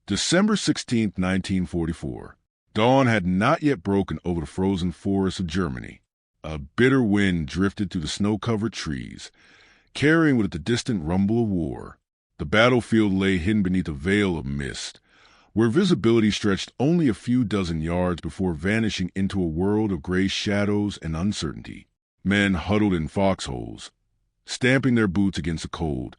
December 16, 1944. Dawn had not yet broken over the frozen forests of Germany. A bitter wind drifted through the snow-covered trees, carrying with it the distant rumble of war. The battlefield lay hidden beneath a veil of mist, where visibility stretched only a few dozen yards before vanishing into a world of gray shadows and uncertainty. Men huddled in foxholes, stamping their boots against the cold,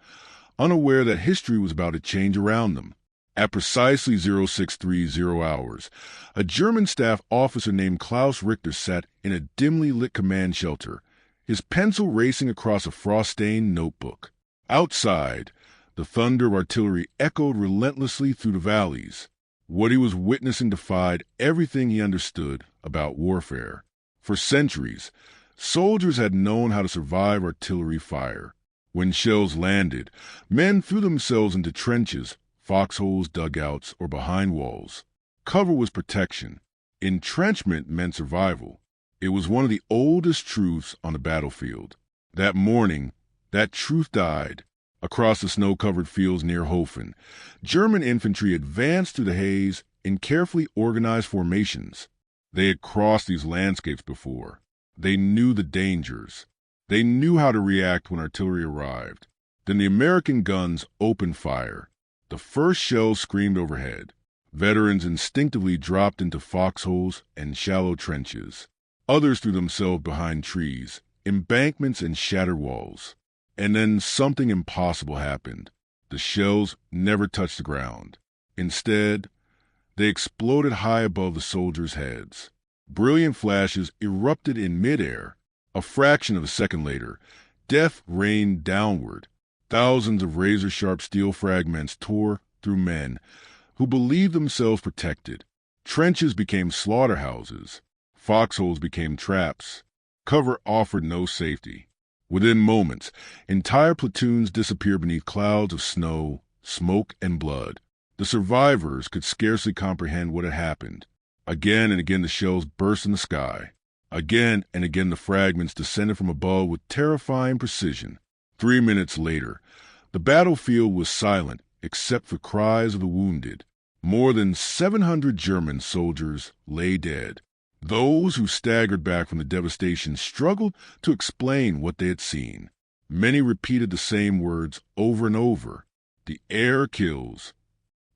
unaware that history was about to change around them. At precisely 0630 hours, a German staff officer named Klaus Richter sat in a dimly lit command shelter, his pencil racing across a frost-stained notebook. Outside, the thunder of artillery echoed relentlessly through the valleys. What he was witnessing defied everything he understood about warfare. For centuries, soldiers had known how to survive artillery fire. When shells landed, men threw themselves into trenches, foxholes, dugouts, or behind walls. Cover was protection. Entrenchment meant survival. It was one of the oldest truths on the battlefield. That morning, that truth died. Across the snow-covered fields near Hofen, German infantry advanced through the haze in carefully organized formations. They had crossed these landscapes before. They knew the dangers. They knew how to react when artillery arrived. Then the American guns opened fire. The first shells screamed overhead. Veterans instinctively dropped into foxholes and shallow trenches. Others threw themselves behind trees, embankments, and shattered walls. And then something impossible happened. The shells never touched the ground. Instead, they exploded high above the soldiers' heads. Brilliant flashes erupted in midair. A fraction of a second later, death rained downward. Thousands of razor-sharp steel fragments tore through men who believed themselves protected. Trenches became slaughterhouses. Foxholes became traps. Cover offered no safety. Within moments, entire platoons disappeared beneath clouds of snow, smoke, and blood. The survivors could scarcely comprehend what had happened. Again and again the shells burst in the sky. Again and again the fragments descended from above with terrifying precision. 3 minutes later, the battlefield was silent except for cries of the wounded. More than 700 German soldiers lay dead. Those who staggered back from the devastation struggled to explain what they had seen. Many repeated the same words over and over. The air kills.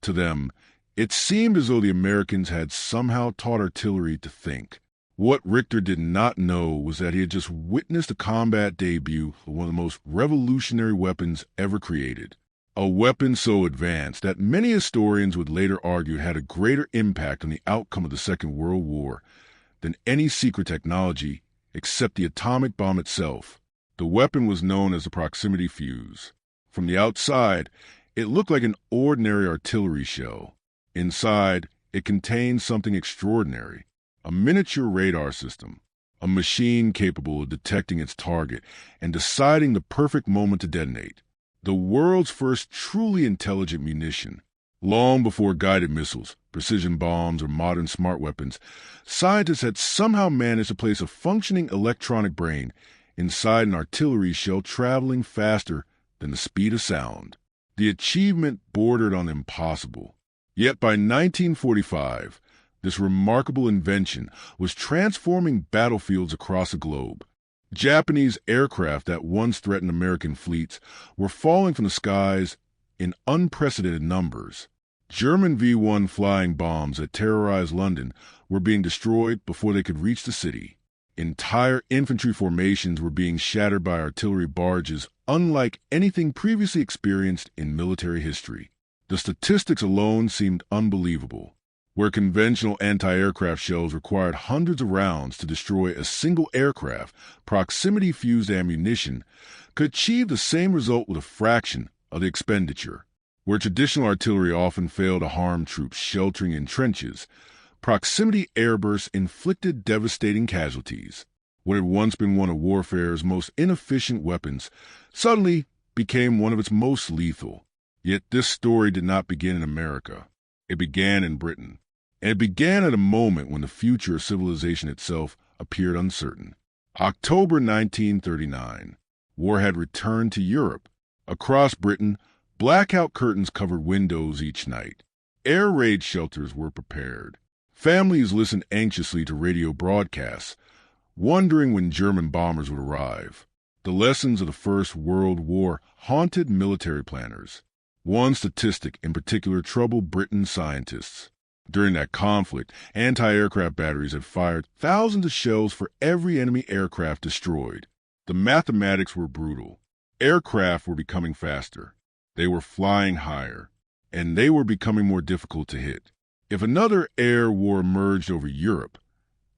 To them, it seemed as though the Americans had somehow taught artillery to think. What Richter did not know was that he had just witnessed a combat debut of one of the most revolutionary weapons ever created. A weapon so advanced that many historians would later argue had a greater impact on the outcome of the Second World War than any secret technology except the atomic bomb itself. The weapon was known as the proximity fuse. From the outside, it looked like an ordinary artillery shell. Inside, it contained something extraordinary. A miniature radar system, a machine capable of detecting its target and deciding the perfect moment to detonate. The world's first truly intelligent munition. Long before guided missiles, precision bombs, or modern smart weapons, scientists had somehow managed to place a functioning electronic brain inside an artillery shell traveling faster than the speed of sound. The achievement bordered on impossible. Yet by 1945, this remarkable invention was transforming battlefields across the globe. Japanese aircraft that once threatened American fleets were falling from the skies in unprecedented numbers. German V-1 flying bombs that terrorized London were being destroyed before they could reach the city. Entire infantry formations were being shattered by artillery barges unlike anything previously experienced in military history. The statistics alone seemed unbelievable. Where conventional anti-aircraft shells required hundreds of rounds to destroy a single aircraft, proximity-fused ammunition could achieve the same result with a fraction of the expenditure. Where traditional artillery often failed to harm troops sheltering in trenches, proximity airbursts inflicted devastating casualties. What had once been one of warfare's most inefficient weapons suddenly became one of its most lethal. Yet this story did not begin in America. It began in Britain. And it began at a moment when the future of civilization itself appeared uncertain. October 1939. War had returned to Europe. Across Britain, blackout curtains covered windows each night. Air raid shelters were prepared. Families listened anxiously to radio broadcasts, wondering when German bombers would arrive. The lessons of the First World War haunted military planners. One statistic in particular troubled Britain's scientists. During that conflict, anti-aircraft batteries had fired thousands of shells for every enemy aircraft destroyed. The mathematics were brutal. Aircraft were becoming faster. They were flying higher, and they were becoming more difficult to hit. If another air war emerged over Europe,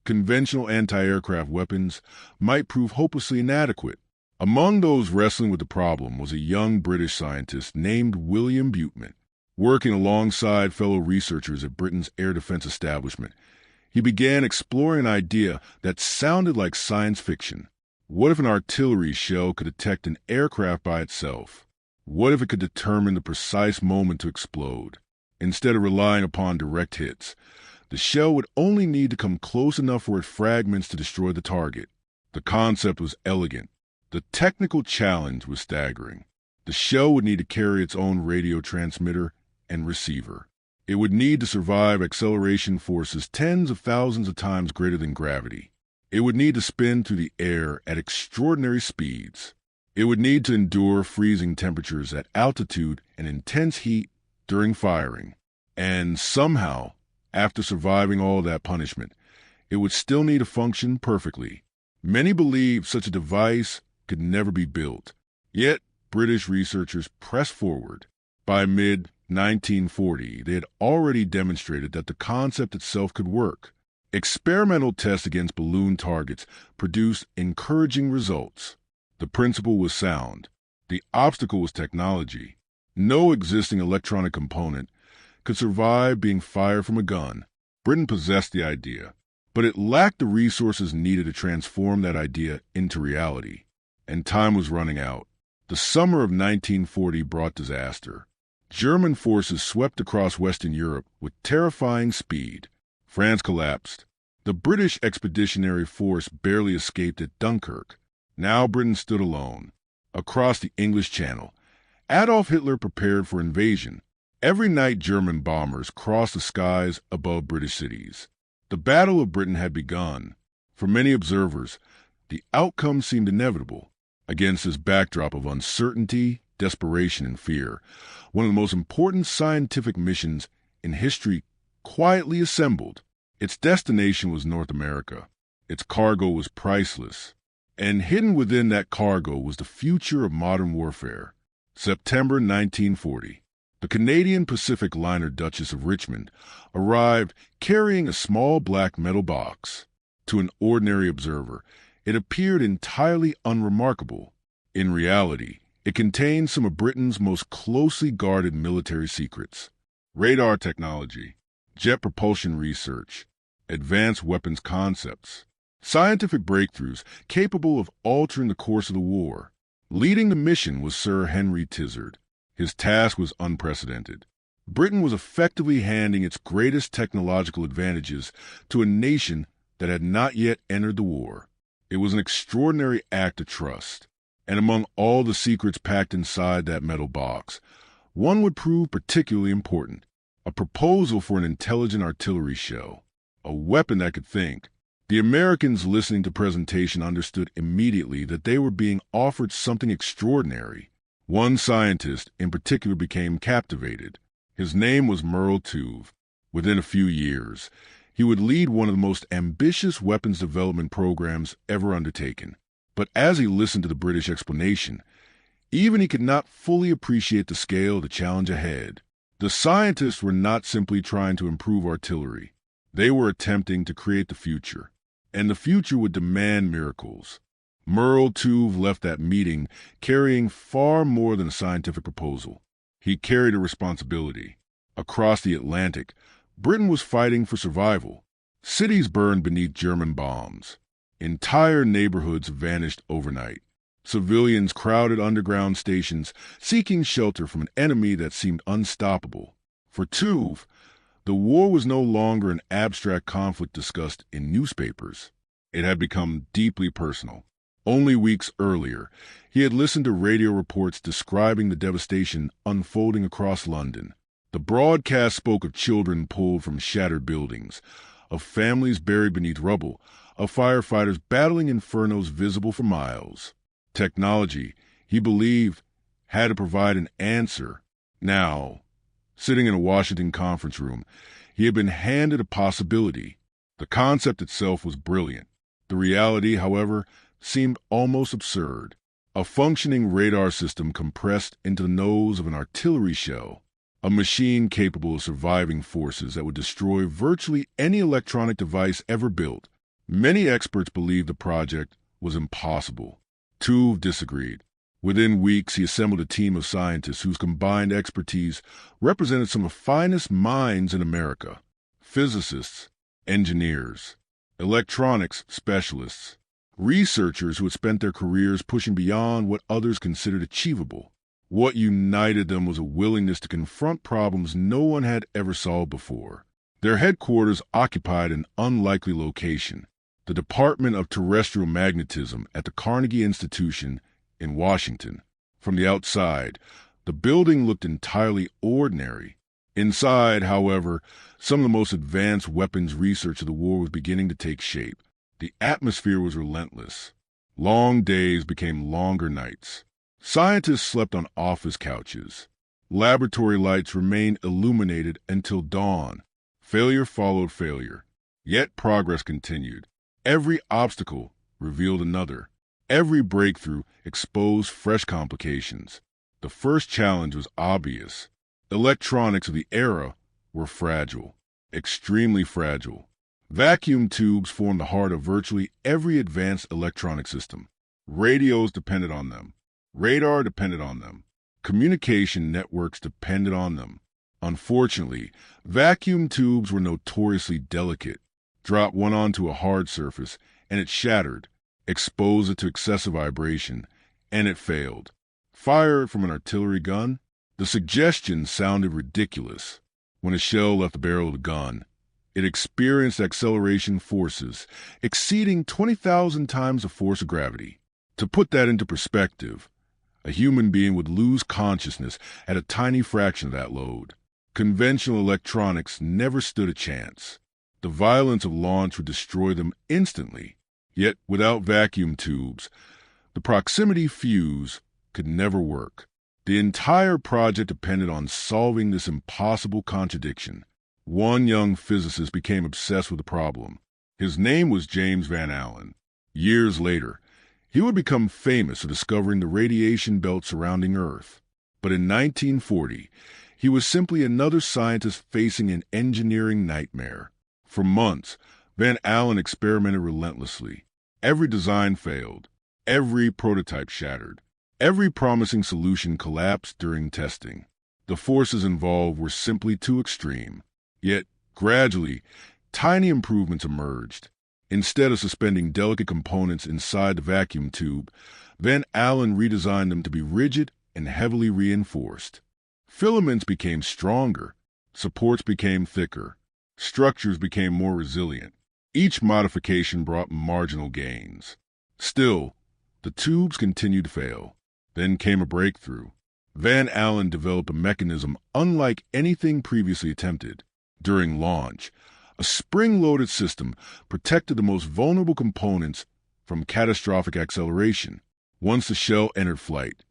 conventional anti-aircraft weapons might prove hopelessly inadequate. Among those wrestling with the problem was a young British scientist named William Buteman. Working alongside fellow researchers at Britain's air defense establishment, he began exploring an idea that sounded like science fiction. What if an artillery shell could detect an aircraft by itself? What if it could determine the precise moment to explode? Instead of relying upon direct hits, the shell would only need to come close enough for its fragments to destroy the target. The concept was elegant. The technical challenge was staggering. The shell would need to carry its own radio transmitter and receiver. It would need to survive acceleration forces tens of thousands of times greater than gravity. It would need to spin through the air at extraordinary speeds. It would need to endure freezing temperatures at altitude and intense heat during firing. And somehow, after surviving all that punishment, it would still need to function perfectly. Many believed such a device could never be built. Yet, British researchers pressed forward. By mid-1940, they had already demonstrated that the concept itself could work. Experimental tests against balloon targets produced encouraging results. The principle was sound. The obstacle was technology. No existing electronic component could survive being fired from a gun. Britain possessed the idea, but it lacked the resources needed to transform that idea into reality. And time was running out. The summer of 1940 brought disaster. German forces swept across Western Europe with terrifying speed. France collapsed. The British expeditionary force barely escaped at Dunkirk. Now Britain stood alone. Across the English Channel, Adolf Hitler prepared for invasion. Every night German bombers crossed the skies above British cities. The Battle of Britain had begun. For many observers, the outcome seemed inevitable. Against this backdrop of uncertainty, desperation, and fear, one of the most important scientific missions in history quietly assembled. Its destination was North America. Its cargo was priceless. And hidden within that cargo was the future of modern warfare. September 1940. The Canadian Pacific liner Duchess of Richmond arrived carrying a small black metal box. To an ordinary observer, it appeared entirely unremarkable. In reality, it contained some of Britain's most closely guarded military secrets: radar technology, jet propulsion research, advanced weapons concepts, scientific breakthroughs capable of altering the course of the war. Leading the mission was Sir Henry Tizard. His task was unprecedented. Britain was effectively handing its greatest technological advantages to a nation that had not yet entered the war. It was an extraordinary act of trust. And among all the secrets packed inside that metal box, one would prove particularly important: a proposal for an intelligent artillery shell, a weapon that could think. The Americans listening to the presentation understood immediately that they were being offered something extraordinary. One scientist in particular became captivated. His name was Merle Tuve. Within a few years, he would lead one of the most ambitious weapons development programs ever undertaken. But as he listened to the British explanation, even he could not fully appreciate the scale of the challenge ahead. The scientists were not simply trying to improve artillery. They were attempting to create the future. And the future would demand miracles. Merle Tuve left that meeting carrying far more than a scientific proposal. He carried a responsibility. Across the Atlantic, Britain was fighting for survival. Cities burned beneath German bombs. Entire neighborhoods vanished overnight. Civilians crowded underground stations, seeking shelter from an enemy that seemed unstoppable. For Tuve, the war was no longer an abstract conflict discussed in newspapers. It had become deeply personal. Only weeks earlier, he had listened to radio reports describing the devastation unfolding across London. The broadcast spoke of children pulled from shattered buildings, of families buried beneath rubble, of firefighters battling infernos visible for miles. Technology, he believed, had to provide an answer. Now, sitting in a Washington conference room, he had been handed a possibility. The concept itself was brilliant. The reality, however, seemed almost absurd. A functioning radar system compressed into the nose of an artillery shell, a machine capable of surviving forces that would destroy virtually any electronic device ever built. Many experts believed the project was impossible. Tuve disagreed. Within weeks, he assembled a team of scientists whose combined expertise represented some of the finest minds in America: physicists, engineers, electronics specialists, researchers who had spent their careers pushing beyond what others considered achievable. What united them was a willingness to confront problems no one had ever solved before. Their headquarters occupied an unlikely location, the Department of Terrestrial Magnetism at the Carnegie Institution in Washington. From the outside, the building looked entirely ordinary. Inside, however, some of the most advanced weapons research of the war was beginning to take shape. The atmosphere was relentless. Long days became longer nights. Scientists slept on office couches. Laboratory lights remained illuminated until dawn. Failure followed failure. Yet progress continued. Every obstacle revealed another. Every breakthrough exposed fresh complications. The first challenge was obvious. Electronics of the era were fragile, extremely fragile. Vacuum tubes formed the heart of virtually every advanced electronic system. Radios depended on them. Radar depended on them. Communication networks depended on them. Unfortunately, vacuum tubes were notoriously delicate. Drop one onto a hard surface, and it shattered. Expose it to excessive vibration, and it failed. Fire from an artillery gun? The suggestion sounded ridiculous. When a shell left the barrel of the gun, it experienced acceleration forces exceeding 20,000 times the force of gravity. To put that into perspective, a human being would lose consciousness at a tiny fraction of that load. Conventional electronics never stood a chance. The violence of launch would destroy them instantly. Yet, without vacuum tubes, the proximity fuse could never work. The entire project depended on solving this impossible contradiction. One young physicist became obsessed with the problem. His name was James Van Allen. Years later, he would become famous for discovering the radiation belt surrounding Earth. But in 1940, he was simply another scientist facing an engineering nightmare. For months, Van Allen experimented relentlessly. Every design failed. Every prototype shattered. Every promising solution collapsed during testing. The forces involved were simply too extreme. Yet, gradually, tiny improvements emerged. Instead of suspending delicate components inside the vacuum tube, Van Allen redesigned them to be rigid and heavily reinforced. Filaments became stronger. Supports became thicker. Structures became more resilient. Each modification brought marginal gains. Still, the tubes continued to fail. Then came a breakthrough. Van Allen developed a mechanism unlike anything previously attempted. During launch, a spring-loaded system protected the most vulnerable components from catastrophic acceleration. Once the shell entered flight,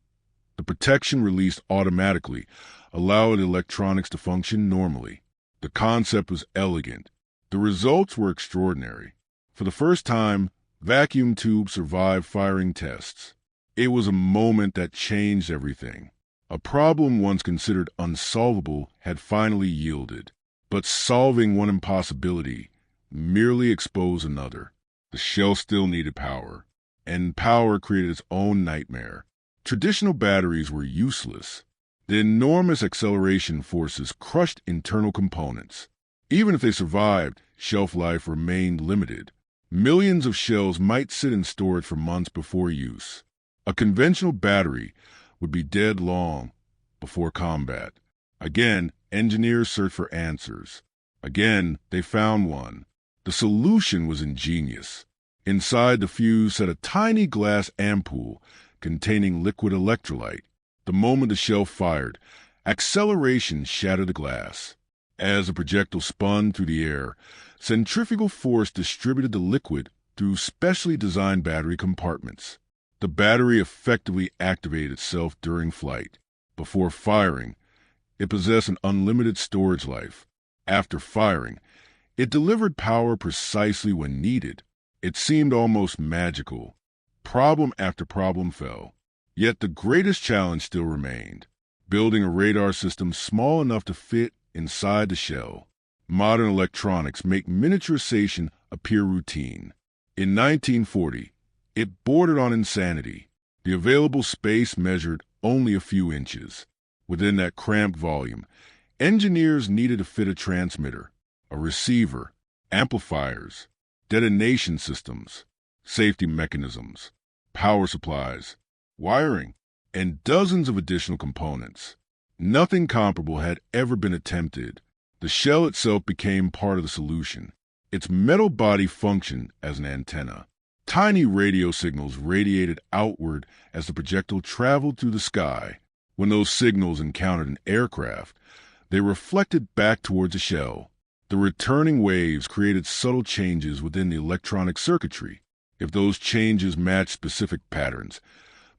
the protection released automatically, allowing electronics to function normally. The concept was elegant. The results were extraordinary. For the first time, vacuum tubes survived firing tests. It was a moment that changed everything. A problem once considered unsolvable had finally yielded. But solving one impossibility merely exposed another. The shell still needed power, and power created its own nightmare. Traditional batteries were useless. The enormous acceleration forces crushed internal components. Even if they survived, shelf life remained limited. Millions of shells might sit in storage for months before use. A conventional battery would be dead long before combat. Again, engineers searched for answers. Again, they found one. The solution was ingenious. Inside the fuse sat a tiny glass ampoule containing liquid electrolyte. The moment the shell fired, Acceleration shattered the glass. As the projectile spun through the air, centrifugal force distributed the liquid through specially designed battery compartments. The battery effectively activated itself during flight. Before firing, it possessed an unlimited storage life. After firing, it delivered power precisely when needed. It seemed almost magical. Problem after problem fell. Yet the greatest challenge still remained: building a radar system small enough to fit inside the shell. Modern electronics make miniaturization appear routine. In 1940, it bordered on insanity. The available space measured only a few inches. Within that cramped volume, engineers needed to fit a transmitter, a receiver, amplifiers, detonation systems, safety mechanisms, power supplies, wiring, and dozens of additional components. Nothing comparable had ever been attempted. The shell itself became part of the solution. Its metal body functioned as an antenna. Tiny radio signals radiated outward as the projectile traveled through the sky. When those signals encountered an aircraft, they reflected back towards the shell. The returning waves created subtle changes within the electronic circuitry. If those changes matched specific patterns,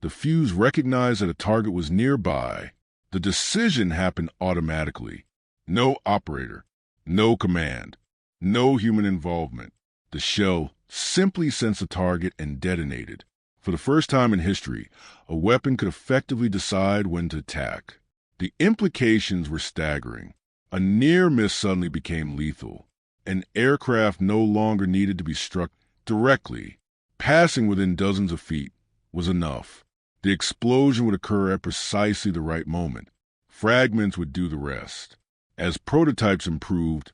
the fuse recognized that a target was nearby. The decision happened automatically. No operator, no command, no human involvement. The shell simply sensed a target and detonated. For the first time in history, a weapon could effectively decide when to attack. The implications were staggering. A near miss suddenly became lethal. An aircraft no longer needed to be struck directly. Passing within dozens of feet was enough. The explosion would occur at precisely the right moment. Fragments would do the rest. As prototypes improved,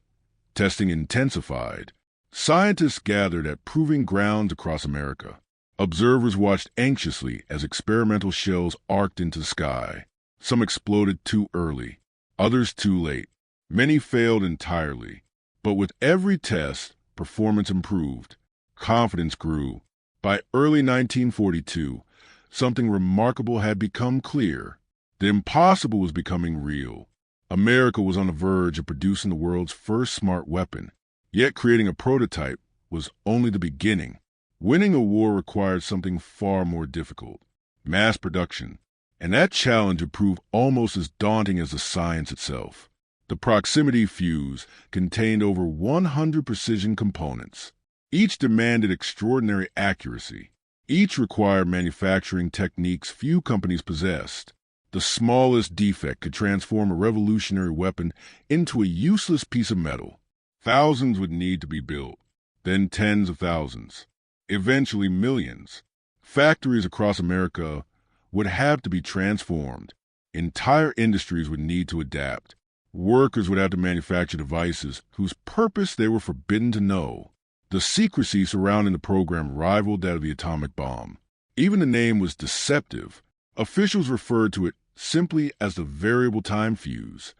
testing intensified. Scientists gathered at proving grounds across America. Observers watched anxiously as experimental shells arced into the sky. Some exploded too early, others too late. Many failed entirely. But with every test, performance improved. Confidence grew. By early 1942, something remarkable had become clear. The impossible was becoming real. America was on the verge of producing the world's first smart weapon. Yet creating a prototype was only the beginning. Winning a war required something far more difficult: mass production. And that challenge would prove almost as daunting as the science itself. The proximity fuse contained over 100 precision components. Each demanded extraordinary accuracy. Each required manufacturing techniques few companies possessed. The smallest defect could transform a revolutionary weapon into a useless piece of metal. Thousands would need to be built, then tens of thousands, eventually millions. Factories across America would have to be transformed. Entire industries would need to adapt. Workers would have to manufacture devices whose purpose they were forbidden to know. The secrecy surrounding the program rivaled that of the atomic bomb. Even the name was deceptive. Officials referred to it simply as the variable time fuse,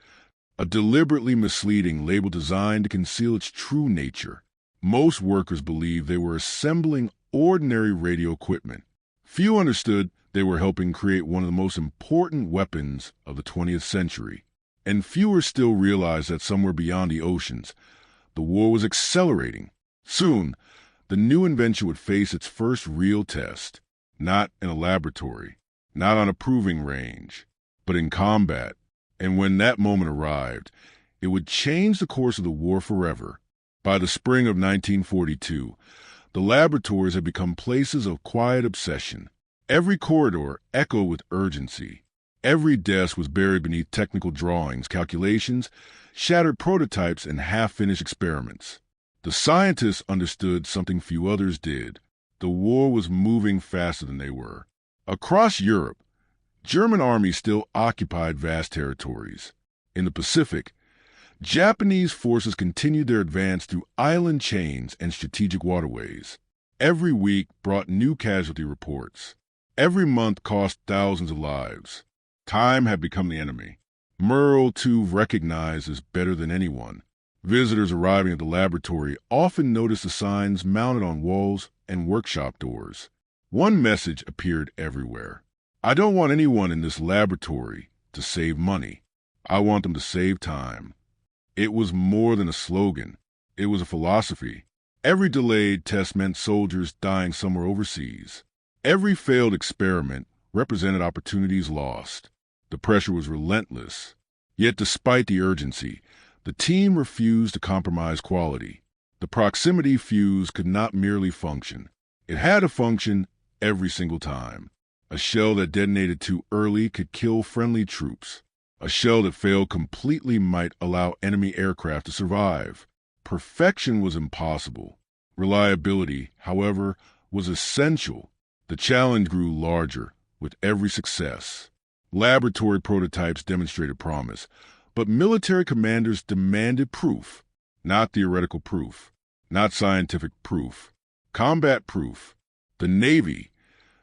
a deliberately misleading label designed to conceal its true nature. Most workers believed they were assembling ordinary radio equipment. Few understood they were helping create one of the most important weapons of the 20th century. And fewer still realized that somewhere beyond the oceans, the war was accelerating. Soon, the new invention would face its first real test, not in a laboratory, not on a proving range, but in combat. And when that moment arrived, it would change the course of the war forever. By the spring of 1942, the laboratories had become places of quiet obsession. Every corridor echoed with urgency. Every desk was buried beneath technical drawings, calculations, shattered prototypes, and half-finished experiments. The scientists understood something few others did. The war was moving faster than they were. Across Europe, German armies still occupied vast territories. In the Pacific, Japanese forces continued their advance through island chains and strategic waterways. Every week brought new casualty reports. Every month cost thousands of lives. Time had become the enemy. Merle, too, recognized as better than anyone. Visitors arriving at the laboratory often noticed the signs mounted on walls and workshop doors. One message appeared everywhere: "I don't want anyone in this laboratory to save money." I want them to save time. It was more than a slogan. It was a philosophy. Every delayed test meant soldiers dying somewhere overseas. Every failed experiment represented opportunities lost. The pressure was relentless. Yet despite the urgency, the team refused to compromise quality. The proximity fuse could not merely function. It had to function every single time. A shell that detonated too early could kill friendly troops. A shell that failed completely might allow enemy aircraft to survive. Perfection was impossible. Reliability, however, was essential. The challenge grew larger with every success. Laboratory prototypes demonstrated promise, but military commanders demanded proof, not theoretical proof, not scientific proof, combat proof. The Navy,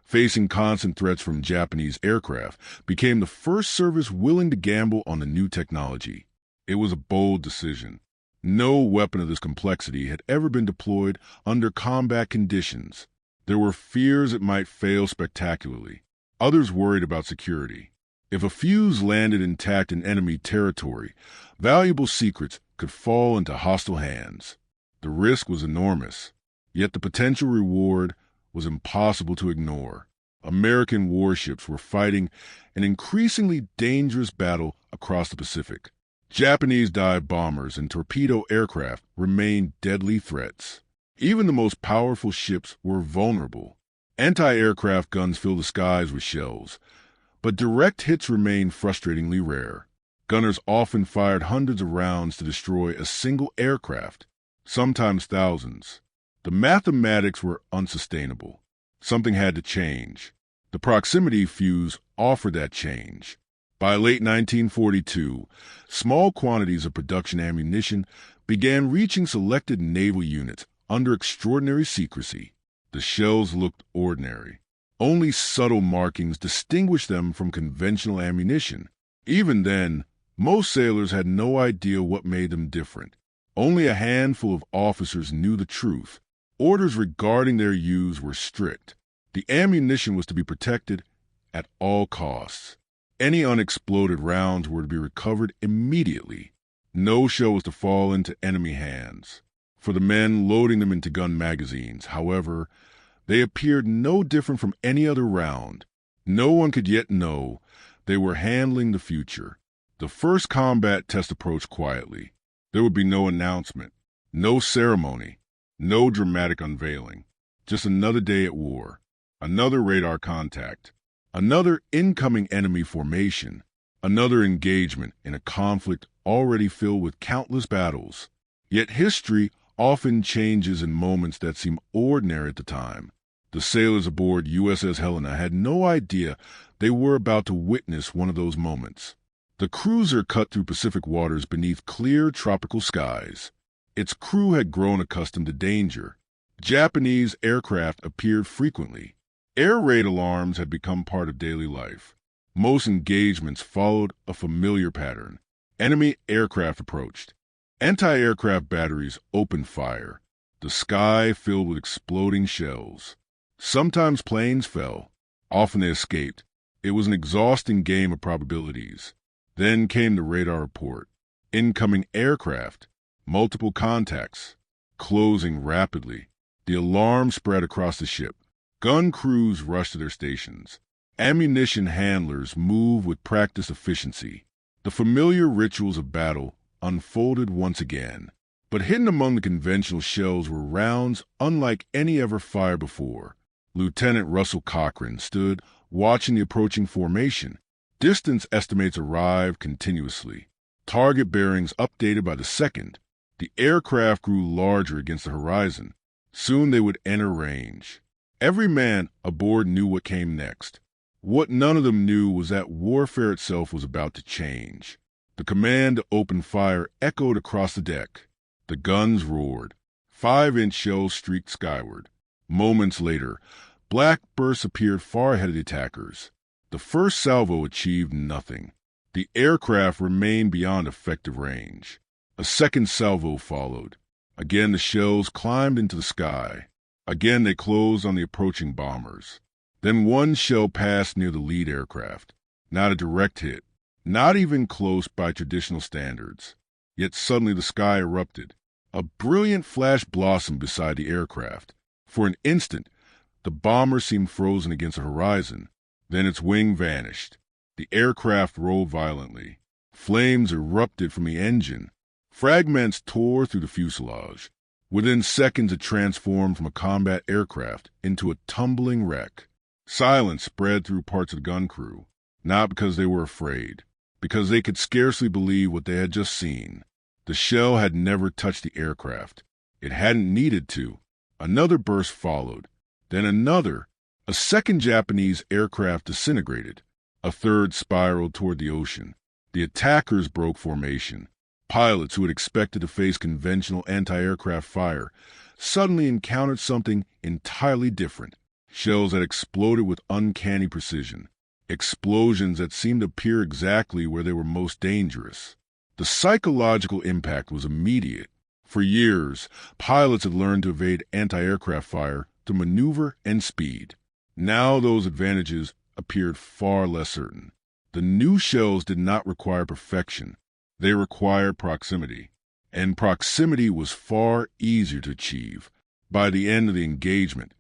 facing constant threats from Japanese aircraft, became the first service willing to gamble on the new technology. It was a bold decision. No weapon of this complexity had ever been deployed under combat conditions. There were fears it might fail spectacularly. Others worried about security. If a fuse landed intact in enemy territory, valuable secrets could fall into hostile hands. The risk was enormous, yet the potential reward was impossible to ignore. American warships were fighting an increasingly dangerous battle across the Pacific. Japanese dive bombers and torpedo aircraft remained deadly threats. Even the most powerful ships were vulnerable. Anti-aircraft guns filled the skies with shells, but direct hits remained frustratingly rare. Gunners often fired hundreds of rounds to destroy a single aircraft, sometimes thousands. The mathematics were unsustainable. Something had to change. The proximity fuse offered that change. By late 1942, small quantities of production ammunition began reaching selected naval units under extraordinary secrecy. The shells looked ordinary. Only subtle markings distinguished them from conventional ammunition. Even then, most sailors had no idea what made them different. Only a handful of officers knew the truth. Orders regarding their use were strict. The ammunition was to be protected at all costs. Any unexploded rounds were to be recovered immediately. No shell was to fall into enemy hands. For the men loading them into gun magazines, however, they appeared no different from any other round. No one could yet know they were handling the future. The first combat test approached quietly. There would be no announcement, no ceremony, no dramatic unveiling. Just another day at war, another radar contact, another incoming enemy formation, another engagement in a conflict already filled with countless battles. Yet history often changes in moments that seem ordinary at the time. The sailors aboard USS Helena had no idea they were about to witness one of those moments. The cruiser cut through Pacific waters beneath clear tropical skies. Its crew had grown accustomed to danger. Japanese aircraft appeared frequently. Air raid alarms had become part of daily life. Most engagements followed a familiar pattern. Enemy aircraft approached. Anti-aircraft batteries opened fire. The sky filled with exploding shells. Sometimes planes fell. Often they escaped. It was an exhausting game of probabilities. Then came the radar report. Incoming aircraft. Multiple contacts. Closing rapidly. The alarm spread across the ship. Gun crews rushed to their stations. Ammunition handlers moved with practiced efficiency. The familiar rituals of battle unfolded once again. But hidden among the conventional shells were rounds unlike any ever fired before. Lieutenant Russell Cochran stood watching the approaching formation. Distance estimates arrived continuously. Target bearings updated by the second. The aircraft grew larger against the horizon. Soon they would enter range. Every man aboard knew what came next. What none of them knew was that warfare itself was about to change. The command to open fire echoed across the deck. The guns roared. 5-inch shells streaked skyward. Moments later, black bursts appeared far ahead of the attackers. The first salvo achieved nothing. The aircraft remained beyond effective range. A second salvo followed. Again the shells climbed into the sky. Again they closed on the approaching bombers. Then one shell passed near the lead aircraft. Not a direct hit, not even close by traditional standards. Yet suddenly the sky erupted. A brilliant flash blossomed beside the aircraft. For an instant, the bomber seemed frozen against the horizon. Then its wing vanished. The aircraft rolled violently. Flames erupted from the engine. Fragments tore through the fuselage. Within seconds, it transformed from a combat aircraft into a tumbling wreck. Silence spread through parts of the gun crew, not because they were afraid, because they could scarcely believe what they had just seen. The shell had never touched the aircraft. It hadn't needed to. Another burst followed, then another. A second Japanese aircraft disintegrated. A third spiraled toward the ocean. The attackers broke formation. Pilots who had expected to face conventional anti-aircraft fire suddenly encountered something entirely different. Shells that exploded with uncanny precision. Explosions that seemed to appear exactly where they were most dangerous. The psychological impact was immediate. For years, pilots had learned to evade anti-aircraft fire through maneuver and speed. Now those advantages appeared far less certain. The new shells did not require perfection. They required proximity. And proximity was far easier to achieve. By the end of the engagement,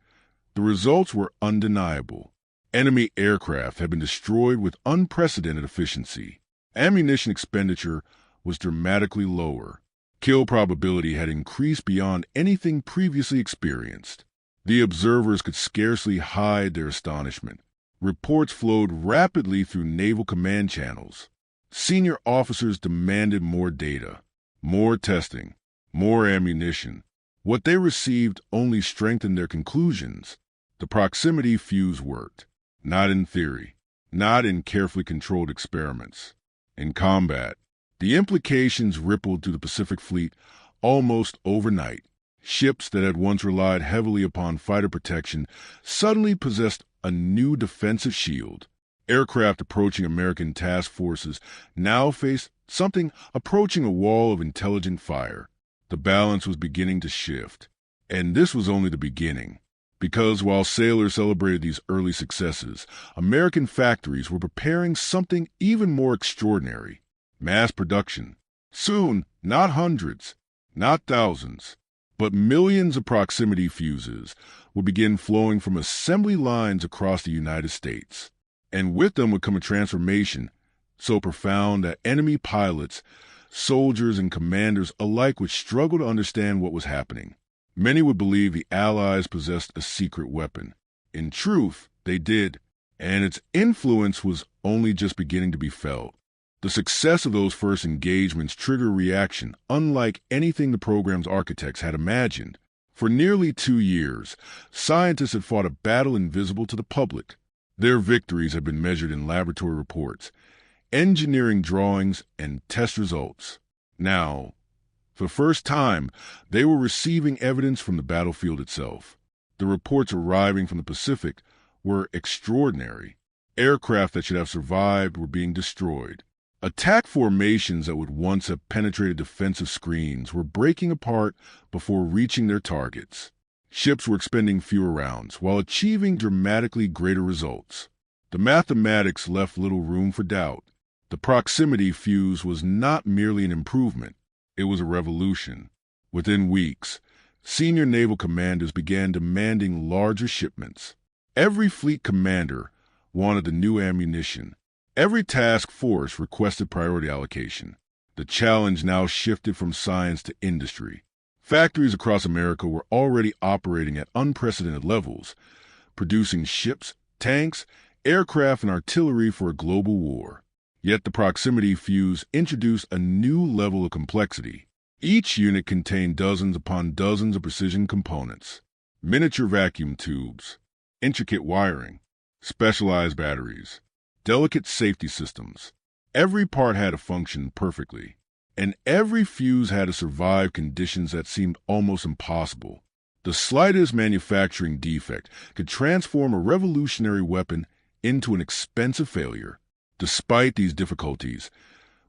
the results were undeniable. Enemy aircraft had been destroyed with unprecedented efficiency. Ammunition expenditure was dramatically lower. Kill probability had increased beyond anything previously experienced. The observers could scarcely hide their astonishment. Reports flowed rapidly through naval command channels. Senior officers demanded more data, more testing, more ammunition. What they received only strengthened their conclusions. The proximity fuse worked, not in theory, not in carefully controlled experiments. In combat, the implications rippled through the Pacific Fleet almost overnight. Ships that had once relied heavily upon fighter protection suddenly possessed a new defensive shield. Aircraft approaching American task forces now faced something approaching a wall of intelligent fire. The balance was beginning to shift. And this was only the beginning. Because while sailors celebrated these early successes, American factories were preparing something even more extraordinary. Mass production. Soon, not hundreds, not thousands, but millions of proximity fuses would begin flowing from assembly lines across the United States. And with them would come a transformation so profound that enemy pilots, soldiers, and commanders alike would struggle to understand what was happening. Many would believe the Allies possessed a secret weapon. In truth, they did, and its influence was only just beginning to be felt. The success of those first engagements triggered a reaction unlike anything the program's architects had imagined. For nearly 2 years, scientists had fought a battle invisible to the public. Their victories had been measured in laboratory reports, engineering drawings, and test results. Now, for the first time, they were receiving evidence from the battlefield itself. The reports arriving from the Pacific were extraordinary. Aircraft that should have survived were being destroyed. Attack formations that would once have penetrated defensive screens were breaking apart before reaching their targets. Ships were expending fewer rounds while achieving dramatically greater results. The mathematics left little room for doubt. The proximity fuse was not merely an improvement, it was a revolution. Within weeks, senior naval commanders began demanding larger shipments. Every fleet commander wanted the new ammunition. Every task force requested priority allocation. The challenge now shifted from science to industry. Factories across America were already operating at unprecedented levels, producing ships, tanks, aircraft, and artillery for a global war. Yet the proximity fuse introduced a new level of complexity. Each unit contained dozens upon dozens of precision components, miniature vacuum tubes, intricate wiring, specialized batteries, delicate safety systems. Every part had to function perfectly, and every fuse had to survive conditions that seemed almost impossible. The slightest manufacturing defect could transform a revolutionary weapon into an expensive failure. Despite these difficulties,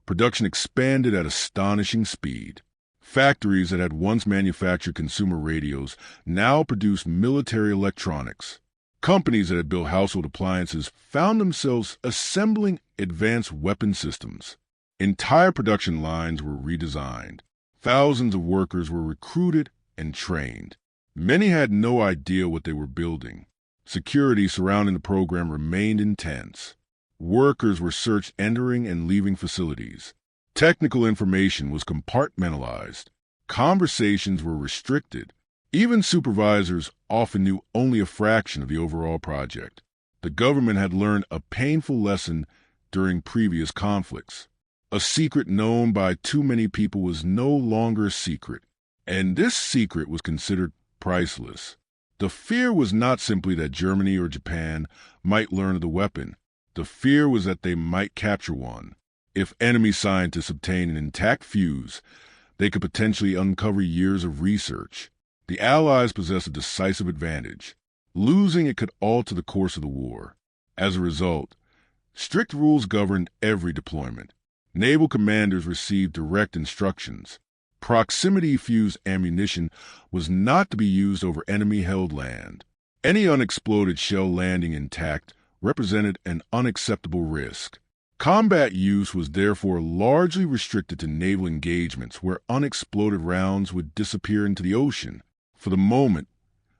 production expanded at astonishing speed. Factories that had once manufactured consumer radios now produced military electronics. Companies that had built household appliances found themselves assembling advanced weapon systems. Entire production lines were redesigned. Thousands of workers were recruited and trained. Many had no idea what they were building. Security surrounding the program remained intense. Workers were searched entering and leaving facilities. Technical information was compartmentalized. Conversations were restricted. Even supervisors often knew only a fraction of the overall project. The government had learned a painful lesson during previous conflicts. A secret known by too many people was no longer a secret, and this secret was considered priceless. The fear was not simply that Germany or Japan might learn of the weapon. The fear was that they might capture one. If enemy scientists obtained an intact fuse, they could potentially uncover years of research. The Allies possessed a decisive advantage. Losing it could alter the course of the war. As a result, strict rules governed every deployment. Naval commanders received direct instructions. Proximity-fused ammunition was not to be used over enemy-held land. Any unexploded shell landing intact represented an unacceptable risk. Combat use was therefore largely restricted to naval engagements where unexploded rounds would disappear into the ocean. For the moment,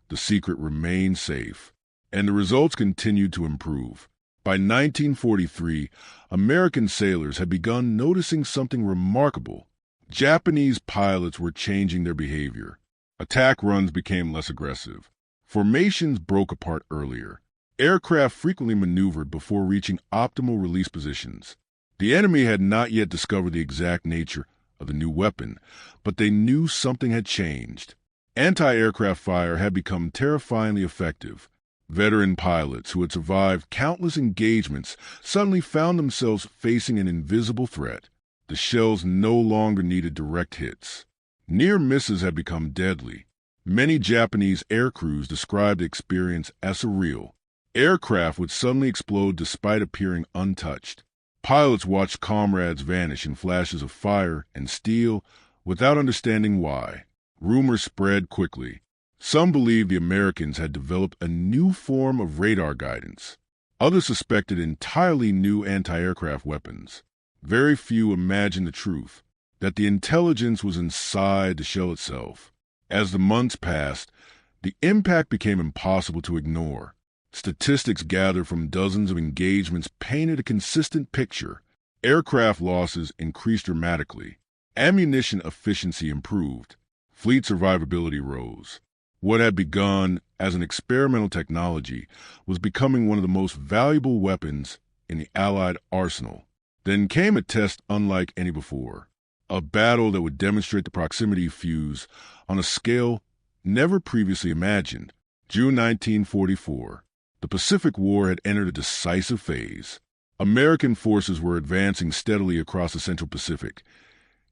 the secret remained safe, and the results continued to improve. By 1943, American sailors had begun noticing something remarkable. Japanese pilots were changing their behavior. Attack runs became less aggressive. Formations broke apart earlier. Aircraft frequently maneuvered before reaching optimal release positions. The enemy had not yet discovered the exact nature of the new weapon, but they knew something had changed. Anti-aircraft fire had become terrifyingly effective. Veteran pilots who had survived countless engagements suddenly found themselves facing an invisible threat. The shells no longer needed direct hits. Near misses had become deadly. Many Japanese air crews described the experience as surreal. Aircraft would suddenly explode despite appearing untouched. Pilots watched comrades vanish in flashes of fire and steel without understanding why. Rumors spread quickly. Some believed the Americans had developed a new form of radar guidance. Others suspected entirely new anti-aircraft weapons. Very few imagined the truth, that the intelligence was inside the shell itself. As the months passed, the impact became impossible to ignore. Statistics gathered from dozens of engagements painted a consistent picture. Aircraft losses increased dramatically. Ammunition efficiency improved. Fleet survivability rose. What had begun as an experimental technology was becoming one of the most valuable weapons in the Allied arsenal. Then came a test unlike any before, a battle that would demonstrate the proximity fuse on a scale never previously imagined. June 1944. The Pacific War had entered a decisive phase. American forces were advancing steadily across the Central Pacific,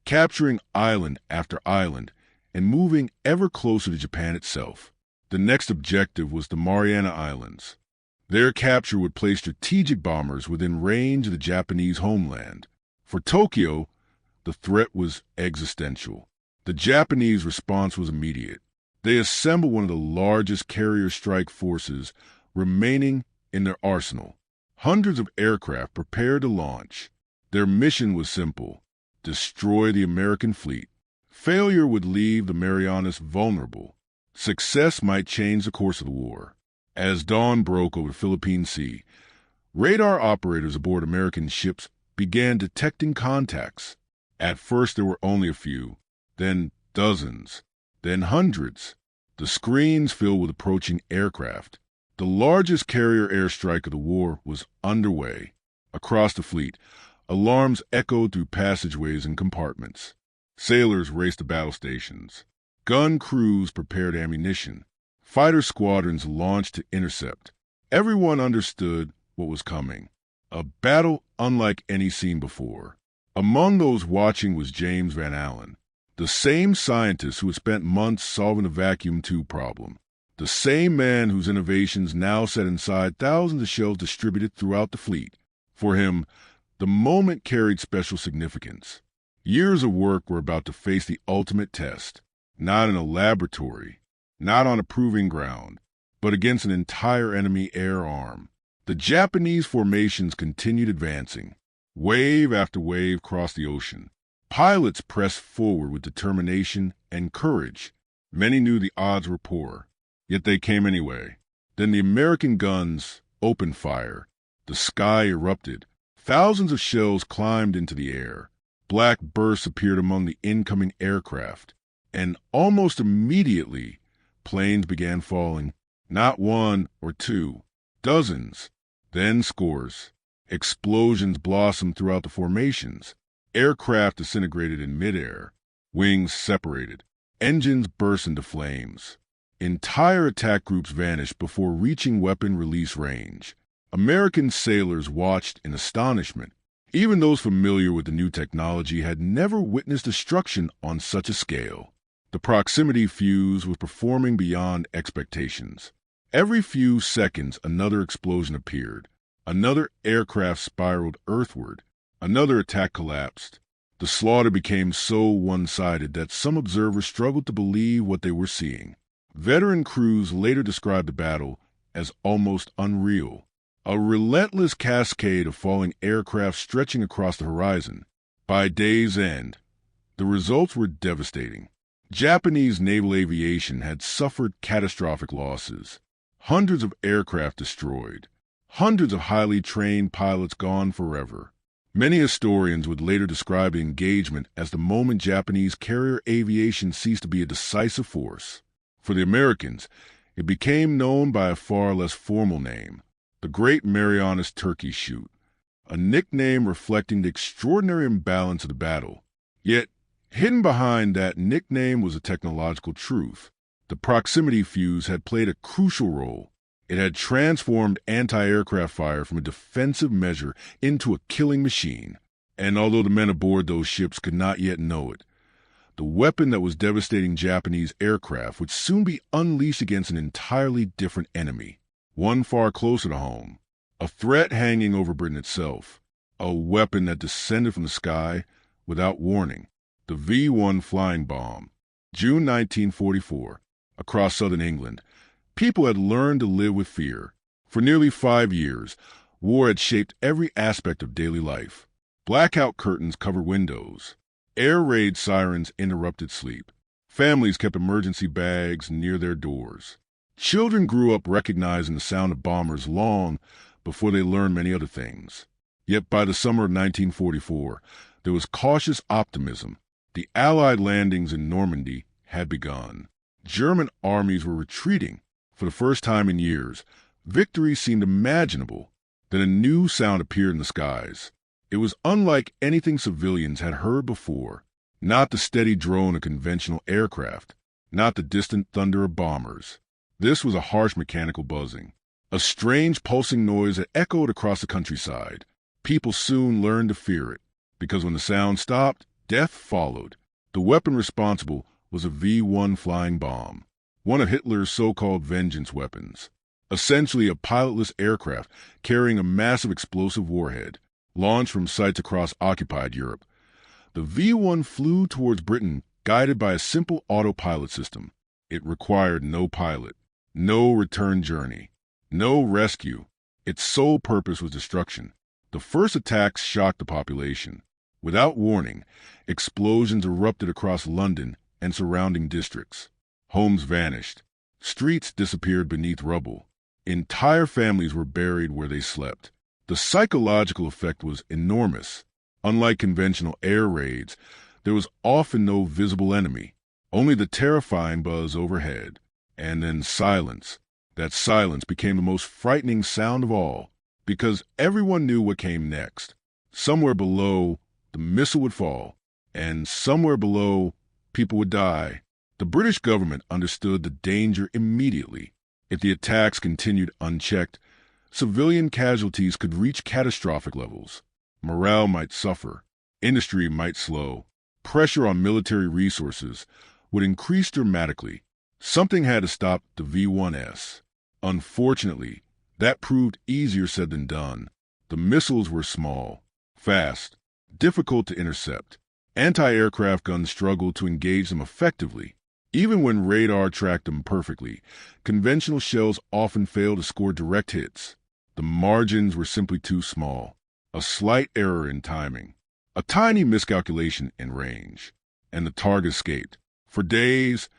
capturing island after island and moving ever closer to Japan itself. The next objective was the Mariana Islands. Their capture would place strategic bombers within range of the Japanese homeland. For Tokyo, the threat was existential. The Japanese response was immediate. They assembled one of the largest carrier strike forces remaining in their arsenal. Hundreds of aircraft prepared to launch. Their mission was simple: destroy the American fleet. Failure would leave the Marianas vulnerable. Success might change the course of the war. As dawn broke over the Philippine Sea, radar operators aboard American ships began detecting contacts. At first there were only a few, then dozens, then hundreds. The screens filled with approaching aircraft. The largest carrier airstrike of the war was underway. Across the fleet, alarms echoed through passageways and compartments. Sailors raced to battle stations. Gun crews prepared ammunition. Fighter squadrons launched to intercept. Everyone understood what was coming. A battle unlike any seen before. Among those watching was James Van Allen, the same scientist who had spent months solving the vacuum tube problem. The same man whose innovations now sat inside thousands of shells distributed throughout the fleet. For him, the moment carried special significance. Years of work were about to face the ultimate test, not in a laboratory, not on a proving ground, but against an entire enemy air arm. The Japanese formations continued advancing. Wave after wave crossed the ocean. Pilots pressed forward with determination and courage. Many knew the odds were poor, yet they came anyway. Then the American guns opened fire. The sky erupted. Thousands of shells climbed into the air. Black bursts appeared among the incoming aircraft, and almost immediately, planes began falling. Not one or two, dozens, then scores. Explosions blossomed throughout the formations. Aircraft disintegrated in midair. Wings separated. Engines burst into flames. Entire attack groups vanished before reaching weapon release range. American sailors watched in astonishment. Even those familiar with the new technology had never witnessed destruction on such a scale. The proximity fuse was performing beyond expectations. Every few seconds, another explosion appeared. Another aircraft spiraled earthward. Another attack collapsed. The slaughter became so one-sided that some observers struggled to believe what they were seeing. Veteran crews later described the battle as almost unreal. A relentless cascade of falling aircraft stretching across the horizon. By day's end, the results were devastating. Japanese naval aviation had suffered catastrophic losses. Hundreds of aircraft destroyed. Hundreds of highly trained pilots gone forever. Many historians would later describe the engagement as the moment Japanese carrier aviation ceased to be a decisive force. For the Americans, it became known by a far less formal name, the Great Marianas Turkey Shoot, a nickname reflecting the extraordinary imbalance of the battle. Yet, hidden behind that nickname was a technological truth. The proximity fuse had played a crucial role. It had transformed anti-aircraft fire from a defensive measure into a killing machine. And although the men aboard those ships could not yet know it, the weapon that was devastating Japanese aircraft would soon be unleashed against an entirely different enemy, one far closer to home, a threat hanging over Britain itself, a weapon that descended from the sky without warning, the V-1 flying bomb. June 1944, across southern England, people had learned to live with fear. For nearly 5 years, war had shaped every aspect of daily life. Blackout curtains covered windows. Air raid sirens interrupted sleep. Families kept emergency bags near their doors. Children grew up recognizing the sound of bombers long before they learned many other things. Yet by the summer of 1944, there was cautious optimism. The Allied landings in Normandy had begun. German armies were retreating. For the first time in years, victory seemed imaginable. Then a new sound appeared in the skies. It was unlike anything civilians had heard before. Not the steady drone of conventional aircraft, not the distant thunder of bombers. This was a harsh mechanical buzzing, a strange pulsing noise that echoed across the countryside. People soon learned to fear it, because when the sound stopped, death followed. The weapon responsible was a V-1 flying bomb, one of Hitler's so-called vengeance weapons, essentially a pilotless aircraft carrying a massive explosive warhead, launched from sites across occupied Europe. The V-1 flew towards Britain guided by a simple autopilot system. It required no pilot, no return journey, no rescue. Its sole purpose was destruction. The first attacks shocked the population. Without warning, explosions erupted across London and surrounding districts. Homes vanished. Streets disappeared beneath rubble. Entire families were buried where they slept. The psychological effect was enormous. Unlike conventional air raids, there was often no visible enemy, only the terrifying buzz overhead. And then silence. That silence became the most frightening sound of all, because everyone knew what came next. Somewhere below, the missile would fall, and somewhere below, people would die. The British government understood the danger immediately. If the attacks continued unchecked, civilian casualties could reach catastrophic levels. Morale might suffer. Industry might slow. Pressure on military resources would increase dramatically. Something had to stop the V-1S. Unfortunately, that proved easier said than done. The missiles were small, fast, difficult to intercept. Anti-aircraft guns struggled to engage them effectively. Even when radar tracked them perfectly, conventional shells often failed to score direct hits. The margins were simply too small. A slight error in timing, a tiny miscalculation in range, and the target escaped. For days,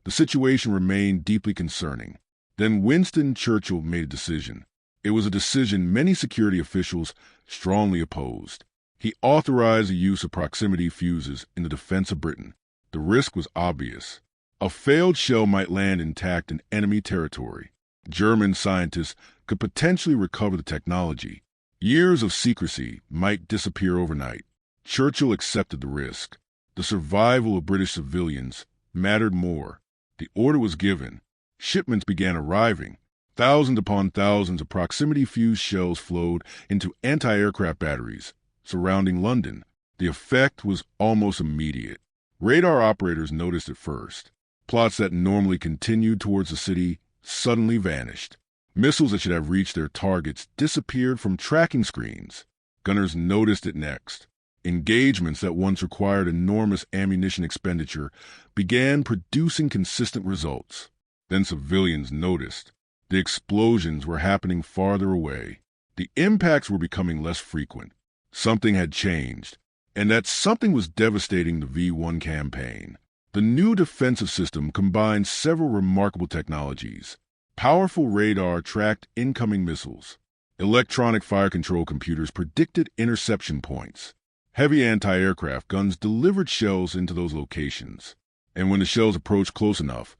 the situation remained deeply concerning. Then Winston Churchill made a decision. It was a decision many security officials strongly opposed. He authorized the use of proximity fuses in the defense of Britain. The risk was obvious. A failed shell might land intact in enemy territory. German scientists could potentially recover the technology. Years of secrecy might disappear overnight. Churchill accepted the risk. The survival of British civilians mattered more. The order was given. Shipments began arriving. Thousands upon thousands of proximity fuse shells flowed into anti-aircraft batteries surrounding London. The effect was almost immediate. Radar operators noticed it first. Plots that normally continued towards the city suddenly vanished. Missiles that should have reached their targets disappeared from tracking screens. Gunners noticed it next. Engagements that once required enormous ammunition expenditure began producing consistent results. Then civilians noticed. The explosions were happening farther away. The impacts were becoming less frequent. Something had changed, and that something was devastating the V1 campaign. The new defensive system combined several remarkable technologies. Powerful radar tracked incoming missiles. Electronic fire control computers predicted interception points. Heavy anti-aircraft guns delivered shells into those locations. And when the shells approached close enough,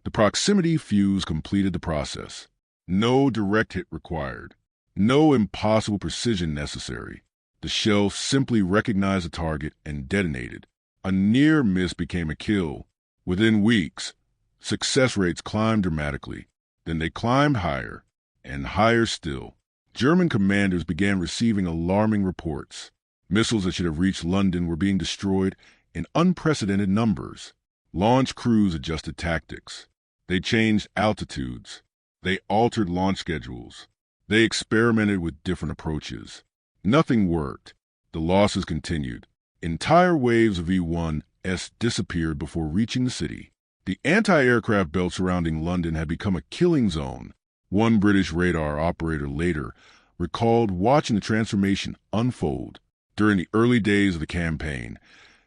the proximity fuse completed the process. No direct hit required. No impossible precision necessary. The shell simply recognized the target and detonated. A near miss became a kill. Within weeks, success rates climbed dramatically. Then they climbed higher, and higher still. German commanders began receiving alarming reports. Missiles that should have reached London were being destroyed in unprecedented numbers. Launch crews adjusted tactics. They changed altitudes. They altered launch schedules. They experimented with different approaches. Nothing worked. The losses continued. Entire waves of V1s disappeared before reaching the city. The anti-aircraft belt surrounding London had become a killing zone. One British radar operator later recalled watching the transformation unfold. During the early days of the campaign,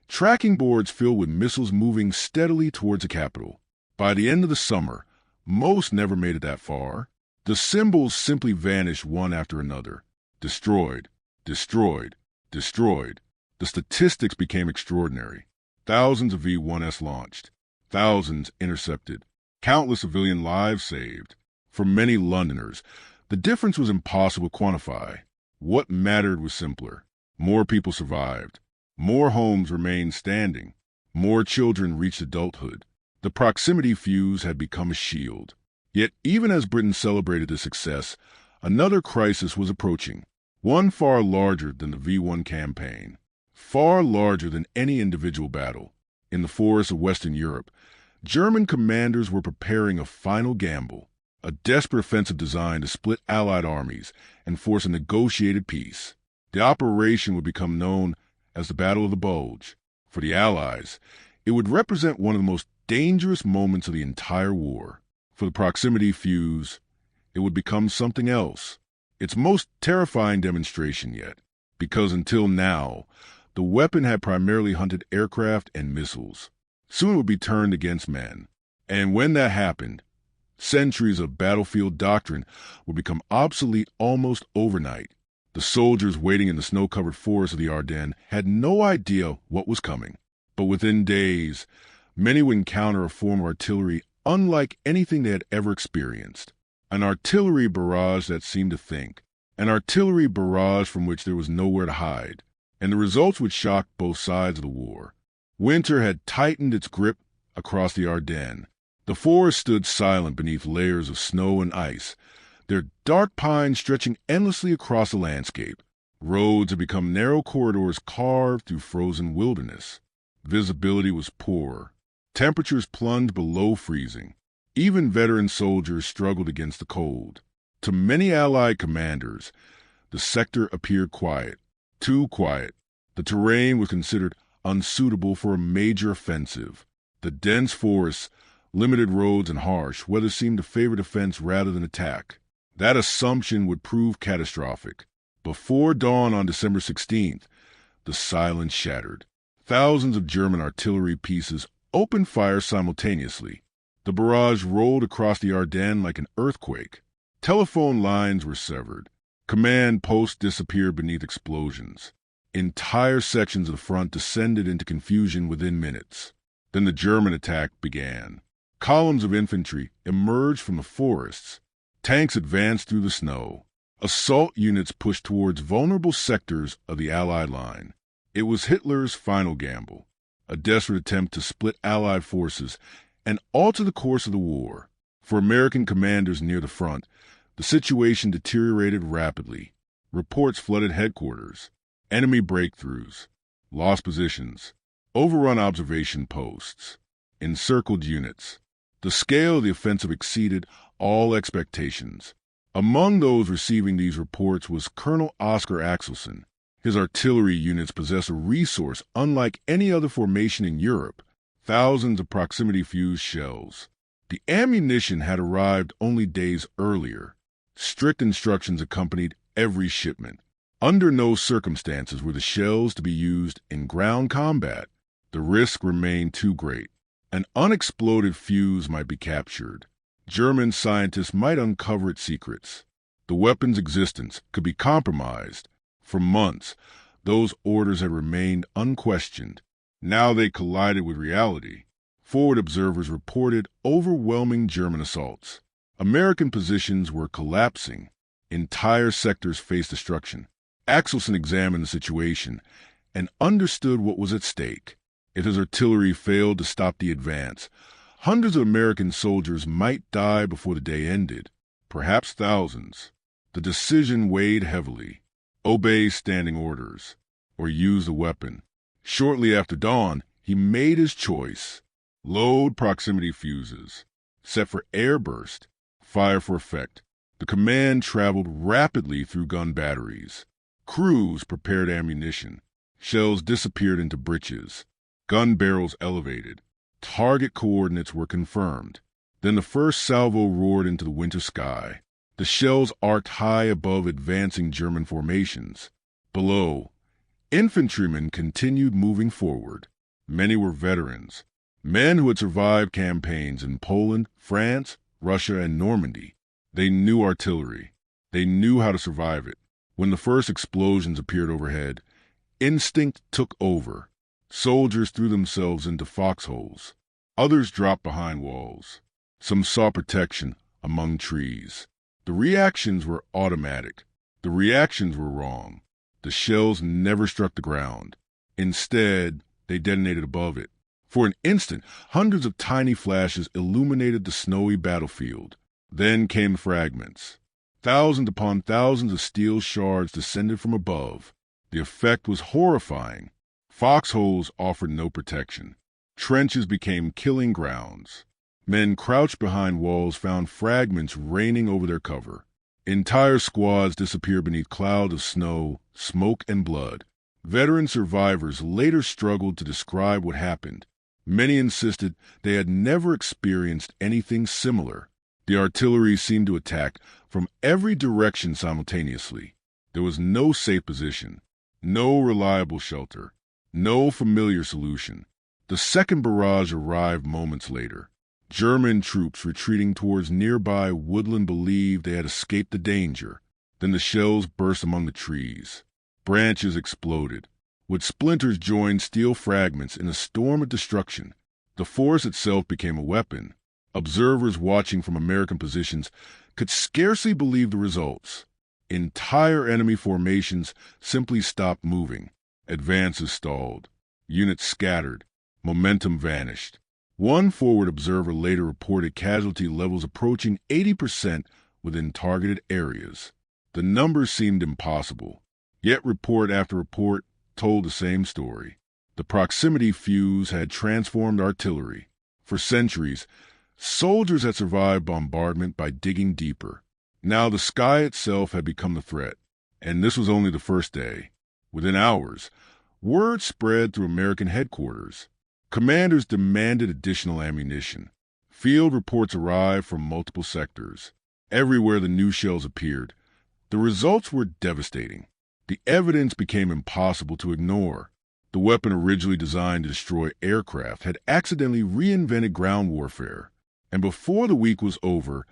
tracking boards filled with missiles moving steadily towards the capital. By the end of the summer, most never made it that far. The symbols simply vanished one after another. Destroyed, destroyed, destroyed. The statistics became extraordinary. Thousands of V1s launched. Thousands intercepted. Countless civilian lives saved. For many Londoners, the difference was impossible to quantify. What mattered was simpler. More people survived. More homes remained standing. More children reached adulthood. The proximity fuse had become a shield. Yet even as Britain celebrated this success, another crisis was approaching. One far larger than the V1 campaign. Far larger than any individual battle. In the forests of Western Europe, German commanders were preparing a final gamble. A desperate offensive designed to split Allied armies and force a negotiated peace. The operation would become known as the Battle of the Bulge. For the Allies, it would represent one of the most dangerous moments of the entire war. For the proximity fuse, it would become something else. Its most terrifying demonstration yet. Because until now, the weapon had primarily hunted aircraft and missiles. Soon it would be turned against men. And when that happened, centuries of battlefield doctrine would become obsolete almost overnight. The soldiers waiting in the snow-covered forests of the Ardennes had no idea what was coming. But within days, many would encounter a form of artillery unlike anything they had ever experienced. An artillery barrage that seemed to think. An artillery barrage from which there was nowhere to hide. And the results would shock both sides of the war. Winter had tightened its grip across the Ardennes. The forest stood silent beneath layers of snow and ice, their dark pines stretching endlessly across the landscape. Roads had become narrow corridors carved through frozen wilderness. Visibility was poor. Temperatures plunged below freezing. Even veteran soldiers struggled against the cold. To many Allied commanders, the sector appeared quiet. Too quiet. The terrain was considered unsuitable for a major offensive. The dense forests, limited roads, and harsh weather seemed to favor defense rather than attack. That assumption would prove catastrophic. Before dawn on December 16th, the silence shattered. Thousands of German artillery pieces opened fire simultaneously. The barrage rolled across the Ardennes like an earthquake. Telephone lines were severed. Command posts disappeared beneath explosions. Entire sections of the front descended into confusion within minutes. Then the German attack began. Columns of infantry emerged from the forests. Tanks advanced through the snow. Assault units pushed towards vulnerable sectors of the Allied line. It was Hitler's final gamble, a desperate attempt to split Allied forces and alter the course of the war. For American commanders near the front, the situation deteriorated rapidly. Reports flooded headquarters. Enemy breakthroughs, lost positions, overrun observation posts, encircled units. The scale of the offensive exceeded all expectations. Among those receiving these reports was Colonel Oscar Axelson. His artillery units possess a resource unlike any other formation in Europe: thousands of proximity-fused shells. The ammunition had arrived only days earlier. Strict instructions accompanied every shipment. Under no circumstances were the shells to be used in ground combat. The risk remained too great. An unexploded fuse might be captured. German scientists might uncover its secrets. The weapon's existence could be compromised. For months, those orders had remained unquestioned. Now they collided with reality. Forward observers reported overwhelming German assaults. American positions were collapsing. Entire sectors faced destruction. Axelson examined the situation and understood what was at stake. If his artillery failed to stop the advance, hundreds of American soldiers might die before the day ended, perhaps thousands. The decision weighed heavily: obey standing orders, or use the weapon. Shortly after dawn, he made his choice: load proximity fuses, set for air burst, fire for effect. The command traveled rapidly through gun batteries. Crews prepared ammunition. Shells disappeared into breeches. Gun barrels elevated. Target coordinates were confirmed. Then the first salvo roared into the winter sky. The shells arced high above advancing German formations. Below, infantrymen continued moving forward. Many were veterans, men who had survived campaigns in Poland, France, Russia, and Normandy. They knew artillery. They knew how to survive it. When the first explosions appeared overhead, instinct took over. Soldiers threw themselves into foxholes. Others dropped behind walls. Some sought protection among trees. The reactions were automatic. The reactions were wrong. The shells never struck the ground. Instead, they detonated above it. For an instant, hundreds of tiny flashes illuminated the snowy battlefield. Then came fragments. Thousands upon thousands of steel shards descended from above. The effect was horrifying. Foxholes offered no protection. Trenches became killing grounds. Men crouched behind walls found fragments raining over their cover. Entire squads disappeared beneath clouds of snow, smoke, and blood. Veteran survivors later struggled to describe what happened. Many insisted they had never experienced anything similar. The artillery seemed to attack from every direction simultaneously. There was no safe position, no reliable shelter, no familiar solution. The second barrage arrived moments later. German troops retreating towards nearby woodland believed they had escaped the danger. Then the shells burst among the trees. Branches exploded. Wood splinters joined steel fragments in a storm of destruction. The forest itself became a weapon. Observers watching from American positions could scarcely believe the results. Entire enemy formations simply stopped moving. Advances stalled. Units scattered. Momentum vanished. One forward observer later reported casualty levels approaching 80% within targeted areas. The numbers seemed impossible. Yet report after report told the same story. The proximity fuse had transformed artillery. For centuries, soldiers had survived bombardment by digging deeper. Now the sky itself had become the threat. And this was only the first day. Within hours, word spread through American headquarters. Commanders demanded additional ammunition. Field reports arrived from multiple sectors. Everywhere the new shells appeared, the results were devastating. The evidence became impossible to ignore. The weapon originally designed to destroy aircraft had accidentally reinvented ground warfare. And before the week was over,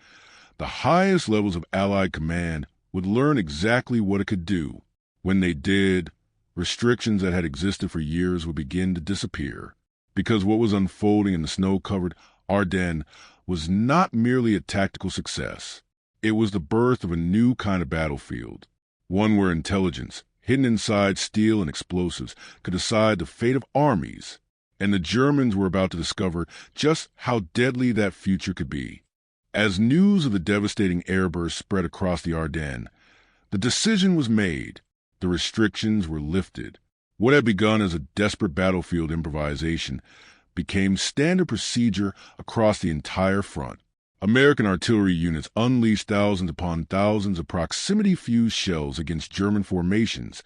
the highest levels of Allied command would learn exactly what it could do. When they did, restrictions that had existed for years would begin to disappear, because what was unfolding in the snow-covered Ardennes was not merely a tactical success. It was the birth of a new kind of battlefield, one where intelligence, hidden inside steel and explosives, could decide the fate of armies, and the Germans were about to discover just how deadly that future could be. As news of the devastating airburst spread across the Ardennes, the decision was made. The restrictions were lifted. What had begun as a desperate battlefield improvisation became standard procedure across the entire front. American artillery units unleashed thousands upon thousands of proximity-fused shells against German formations,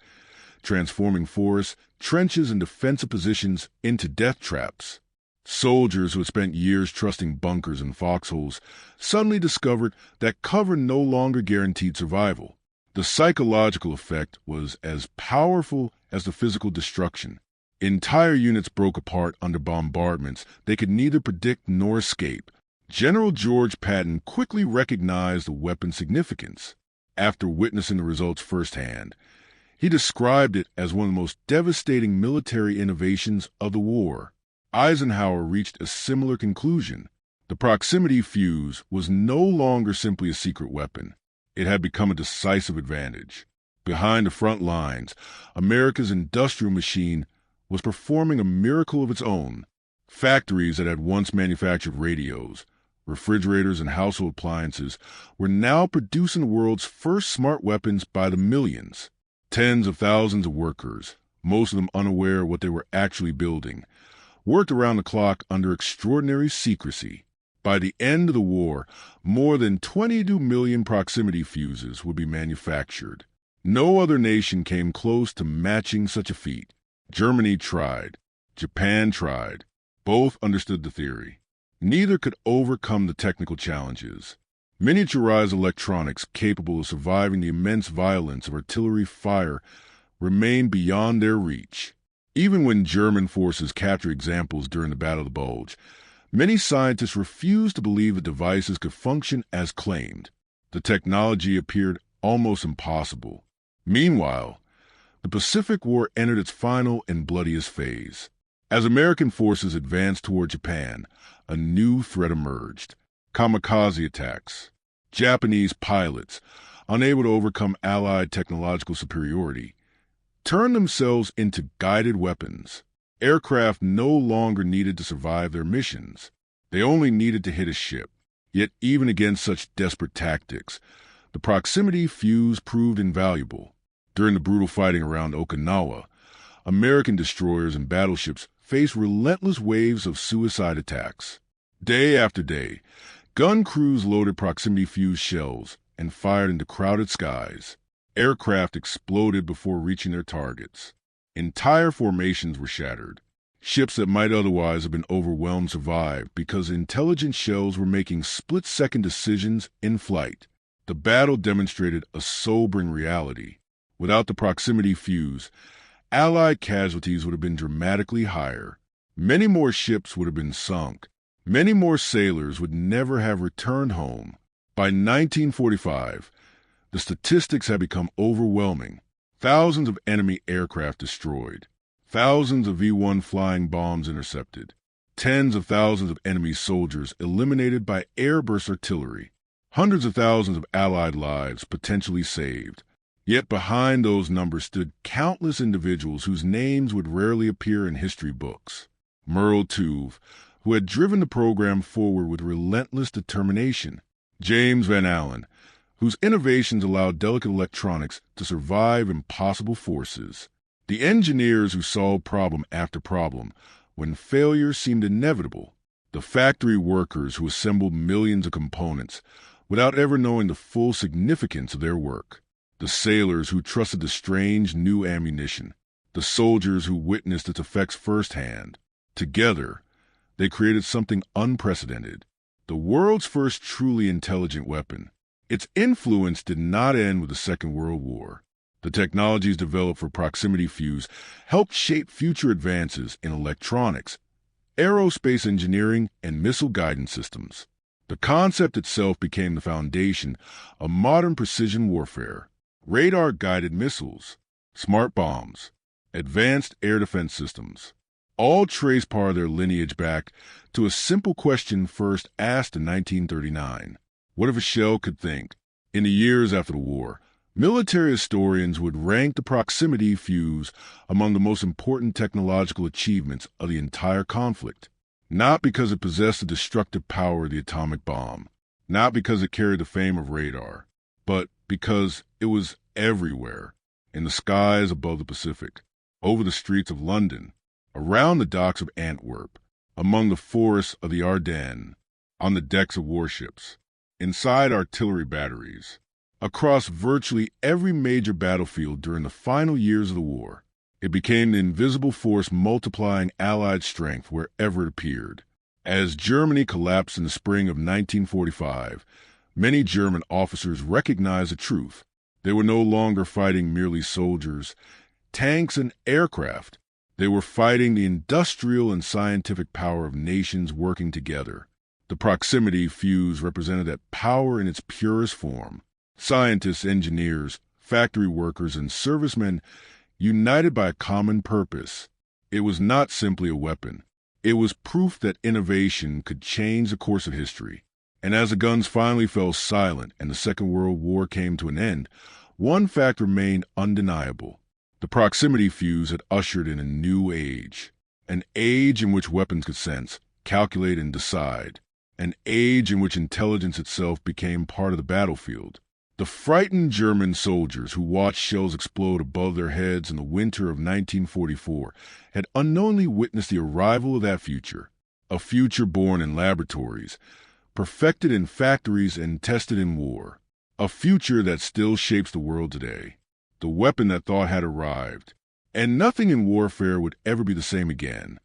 transforming forests, trenches, and defensive positions into death traps. Soldiers who had spent years trusting bunkers and foxholes suddenly discovered that cover no longer guaranteed survival. The psychological effect was as powerful as the physical destruction. Entire units broke apart under bombardments they could neither predict nor escape. General George Patton quickly recognized the weapon's significance. After witnessing the results firsthand, he described it as one of the most devastating military innovations of the war. Eisenhower reached a similar conclusion. The proximity fuse was no longer simply a secret weapon. It had become a decisive advantage. Behind the front lines, America's industrial machine was performing a miracle of its own. Factories that had once manufactured radios, refrigerators, and household appliances were now producing the world's first smart weapons by the millions. Tens of thousands of workers, most of them unaware of what they were actually building, worked around the clock under extraordinary secrecy. By the end of the war, more than 22 million proximity fuses would be manufactured. No other nation came close to matching such a feat. Germany tried. Japan tried. Both understood the theory. Neither could overcome the technical challenges. Miniaturized electronics capable of surviving the immense violence of artillery fire remained beyond their reach. Even when German forces captured examples during the Battle of the Bulge, many scientists refused to believe the devices could function as claimed. The technology appeared almost impossible. Meanwhile, the Pacific War entered its final and bloodiest phase. As American forces advanced toward Japan, a new threat emerged: kamikaze attacks. Japanese pilots, unable to overcome Allied technological superiority, turned themselves into guided weapons. Aircraft no longer needed to survive their missions. They only needed to hit a ship. Yet even against such desperate tactics, the proximity fuse proved invaluable. During the brutal fighting around Okinawa, American destroyers and battleships faced relentless waves of suicide attacks. Day after day, gun crews loaded proximity fuse shells and fired into crowded skies. Aircraft exploded before reaching their targets. Entire formations were shattered. Ships that might otherwise have been overwhelmed survived because intelligent shells were making split-second decisions in flight. The battle demonstrated a sobering reality. Without the proximity fuse, Allied casualties would have been dramatically higher. Many more ships would have been sunk. Many more sailors would never have returned home. By 1945, the statistics had become overwhelming. Thousands of enemy aircraft destroyed. Thousands of V-1 flying bombs intercepted. Tens of thousands of enemy soldiers eliminated by airburst artillery. Hundreds of thousands of Allied lives potentially saved. Yet behind those numbers stood countless individuals whose names would rarely appear in history books. Merle Tuve, who had driven the program forward with relentless determination. James Van Allen, whose innovations allowed delicate electronics to survive impossible forces. The engineers who solved problem after problem when failure seemed inevitable. The factory workers who assembled millions of components without ever knowing the full significance of their work. The sailors who trusted the strange new ammunition. The soldiers who witnessed its effects firsthand. Together, they created something unprecedented, the world's first truly intelligent weapon. Its influence did not end with the Second World War. The technologies developed for proximity fuse helped shape future advances in electronics, aerospace engineering, and missile guidance systems. The concept itself became the foundation of modern precision warfare. Radar-guided missiles, smart bombs, advanced air defense systems, all trace part of their lineage back to a simple question first asked in 1939. What if a shell could think? In the years after the war, military historians would rank the proximity fuse among the most important technological achievements of the entire conflict. Not because it possessed the destructive power of the atomic bomb, not because it carried the fame of radar, but because it was everywhere, in the skies above the Pacific, over the streets of London, around the docks of Antwerp, among the forests of the Ardennes, on the decks of warships, inside artillery batteries, across virtually every major battlefield during the final years of the war. It became the invisible force multiplying Allied strength wherever it appeared. As Germany collapsed in the spring of 1945, many German officers recognized the truth. They were no longer fighting merely soldiers, tanks, and aircraft. They were fighting the industrial and scientific power of nations working together. The proximity fuse represented that power in its purest form. Scientists, engineers, factory workers, and servicemen united by a common purpose. It was not simply a weapon. It was proof that innovation could change the course of history. And as the guns finally fell silent and the Second World War came to an end, one fact remained undeniable. The proximity fuse had ushered in a new age. An age in which weapons could sense, calculate, and decide. An age in which intelligence itself became part of the battlefield. The frightened German soldiers who watched shells explode above their heads in the winter of 1944 had unknowingly witnessed the arrival of that future, a future born in laboratories, perfected in factories, and tested in war, a future that still shapes the world today. The weapon that thought had arrived, and nothing in warfare would ever be the same again.